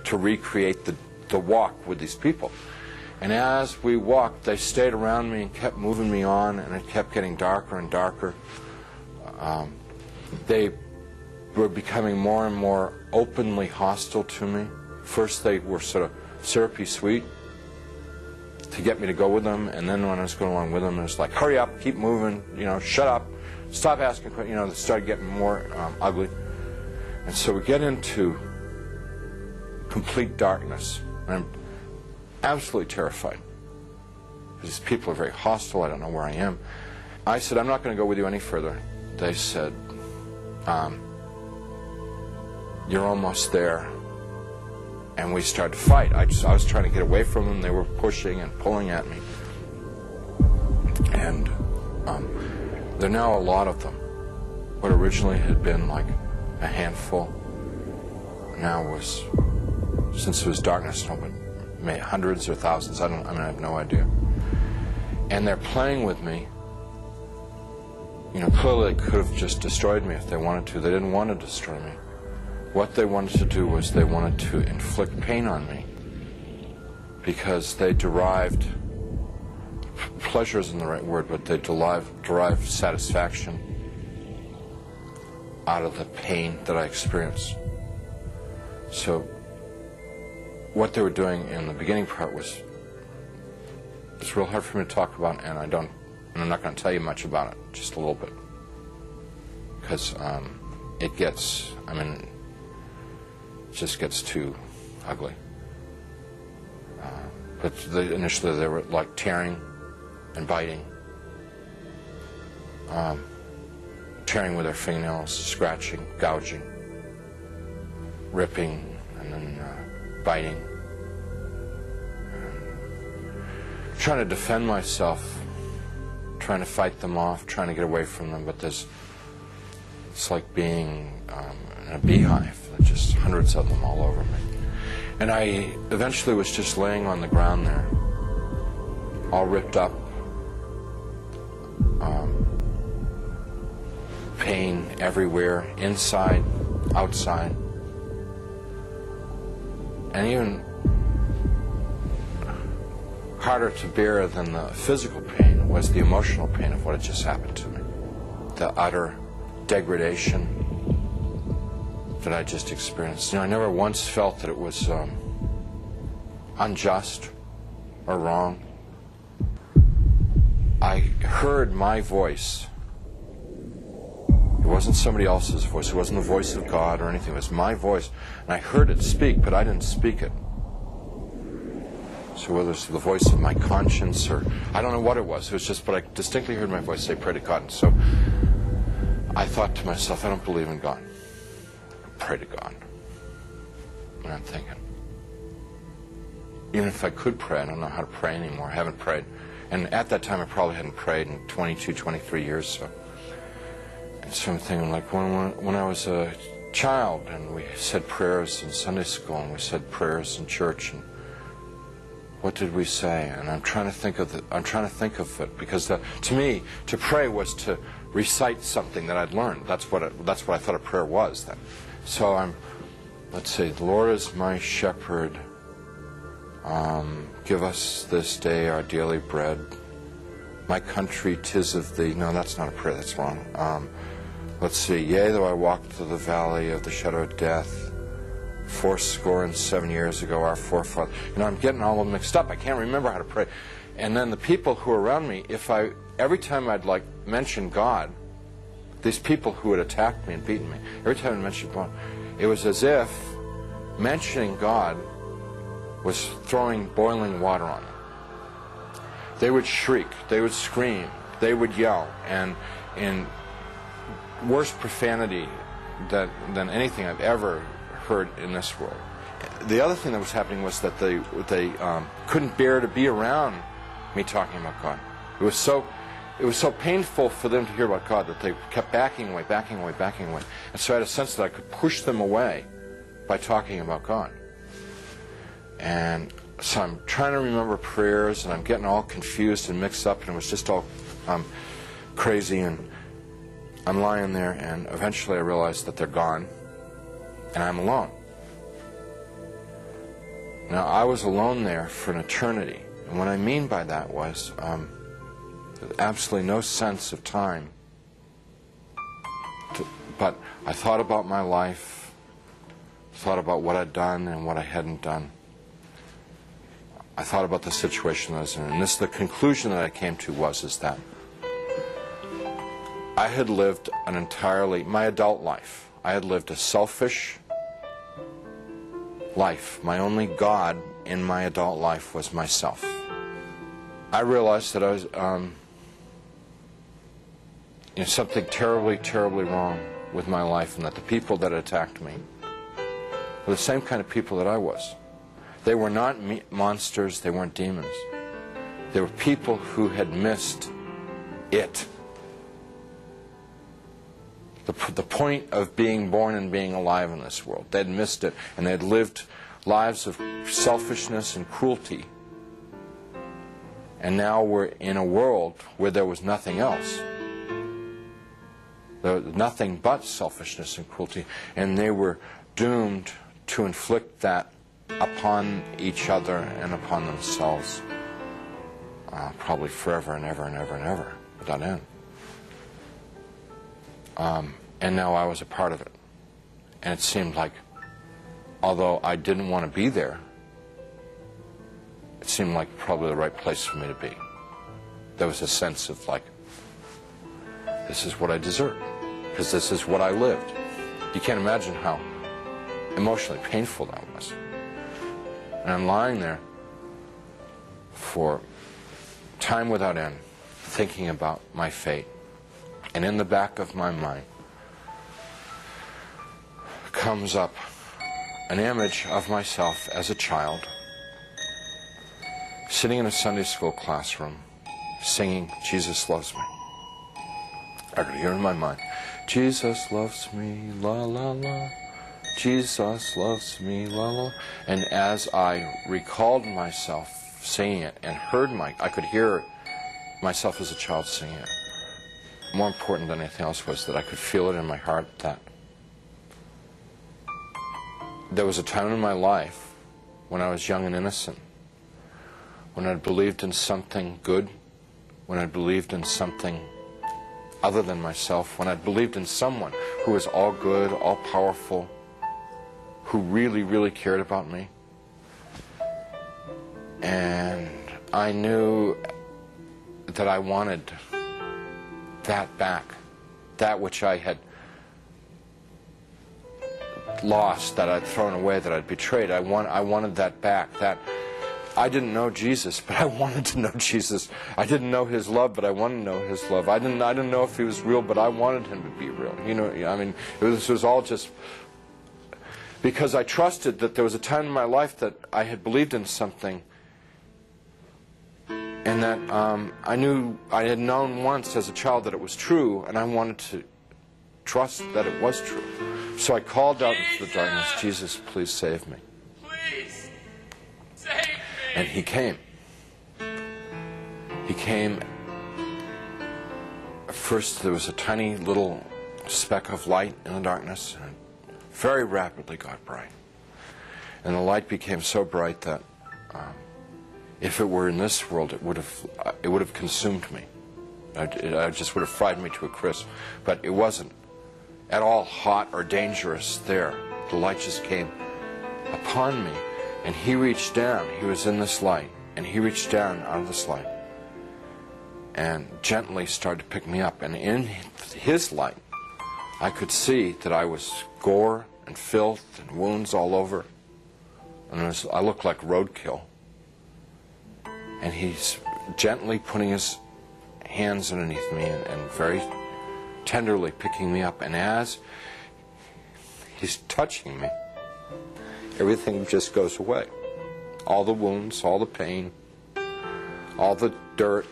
to recreate the walk with these people. And as we walked, they stayed around me and kept moving me on, and it kept getting darker and darker. They were becoming more and more openly hostile to me. First they were sort of syrupy sweet to get me to go with them, and then when I was going along with them, it was like, hurry up, keep moving, you know, shut up, stop asking questions. You know, they started getting more ugly. And so we get into complete darkness. And I'm absolutely terrified. These people are very hostile. I don't know where I am. I said, I'm not going to go with you any further. They said, you're almost there. And we started to fight. I was trying to get away from them. They were pushing and pulling at me. And there are now a lot of them. What originally had been like a handful now was, since it was darkness, maybe hundreds or thousands. I have no idea. And they're playing with me. You know, clearly they could have just destroyed me if they wanted to. They didn't want to destroy me. What they wanted to do was they wanted to inflict pain on me, because they derived, pleasure isn't the right word, but they derived satisfaction out of the pain that I experienced. So what they were doing in the beginning part was, it's real hard for me to talk about, and I'm not going to tell you much about it, just a little bit, because it gets, it just gets too ugly. But initially they were like tearing and biting, tearing with their fingernails, scratching, gouging, ripping, and then biting. Trying to defend myself, trying to fight them off, trying to get away from them, but it's like being in a beehive. There's just hundreds of them all over me. And I eventually was just laying on the ground there, all ripped up, pain everywhere, inside, outside, and even harder to bear than the physical pain was the emotional pain of what had just happened to me. The utter degradation that I just experienced. You know, I never once felt that it was unjust or wrong. I heard my voice. It wasn't somebody else's voice. It wasn't the voice of God or anything. It was my voice. And I heard it speak, but I didn't speak it. So whether it's the voice of my conscience or I don't know what it was just, but I distinctly heard my voice say, pray to God. And so I thought to myself, I don't believe in God. Pray to God. And I'm thinking, even if I could pray, I don't know how to pray anymore. I haven't prayed. And at that time, I probably hadn't prayed in 22, 23 years. So, and so I'm thinking, like, when I was a child, and we said prayers in Sunday school, and we said prayers in church, and what did we say? And I'm trying to think of it, because to me, to pray was to recite something that I'd learned. That's what I thought a prayer was then. So let's see, the Lord is my shepherd. Give us this day our daily bread. My country, 'tis of thee. No, that's not a prayer, that's wrong. Let's see, yea, though I walk through the valley of the shadow of death, 77 years ago, our forefathers. You know, I'm getting all of them mixed up. I can't remember how to pray. And then the people who are around me, every time I'd like mention God, these people who had attacked me and beaten me, every time I mentioned God, it was as if mentioning God was throwing boiling water on them. They would shriek, they would scream, they would yell, and in worse profanity than anything I've ever heard in this world. The other thing that was happening was that they couldn't bear to be around me talking about God. It was so painful for them to hear about God that they kept backing away. And so I had a sense that I could push them away by talking about God. And so I'm trying to remember prayers, and I'm getting all confused and mixed up, and it was just all crazy, and I'm lying there, and eventually I realized that they're gone, and I'm alone. Now, I was alone there for an eternity. And what I mean by that was absolutely no sense of time. But I thought about my life, thought about what I'd done and what I hadn't done. I thought about the situation I was in. And the conclusion that I came to is that I had lived my adult life. I had lived a selfish life. My only God in my adult life was myself. I realized that I was something terribly, terribly wrong with my life, and that the people that attacked me were the same kind of people that I was. They were not monsters, they weren't demons. They were people who had missed it. The point of being born and being alive in this world. They'd missed it, and they'd lived lives of selfishness and cruelty. And now we're in a world where there was nothing else. There was nothing but selfishness and cruelty, and they were doomed to inflict that upon each other and upon themselves, probably forever and ever and ever and ever, without end. And now I was a part of it. And it seemed like, although I didn't want to be there, it seemed like probably the right place for me to be. There was a sense of like, this is what I deserve, because this is what I lived. You can't imagine how emotionally painful that was. And I'm lying there for time without end, thinking about my fate. And in the back of my mind comes up an image of myself as a child, sitting in a Sunday school classroom, singing, "Jesus Loves Me." I could hear in my mind, "Jesus loves me, la la la. Jesus loves me, la la." And as I recalled myself singing it and I could hear myself as a child singing it. More important than anything else was that I could feel it in my heart that there was a time in my life when I was young and innocent, when I believed in something good, when I believed in something other than myself, when I believed in someone who was all good, all powerful, who really, really cared about me. And I knew that I wanted that back, that which I had lost, that I'd thrown away, that I'd betrayed. I wanted that back. That I didn't know Jesus, but I wanted to know Jesus. I didn't know His love, but I wanted to know His love. I didn't know if He was real, but I wanted Him to be real. You know, I mean, this was all just because I trusted that there was a time in my life that I had believed in something, and that I knew I had known once as a child that it was true, and I wanted to trust that it was true. So I called out into the darkness, "Jesus, please save me." Please save me. And He came. He came. First there was a tiny little speck of light in the darkness, and very rapidly got bright. And the light became so bright that if it were in this world, it would have consumed me. It just would have fried me to a crisp. But it wasn't at all hot or dangerous there. The light just came upon me, and He reached down. He was in this light, and He reached down out of this light and gently started to pick me up. And in His light, I could see that I was gore and filth and wounds all over, and I looked like roadkill. And He's gently putting His hands underneath me and very tenderly picking me up. And as He's touching me, everything just goes away. All the wounds, all the pain, all the dirt,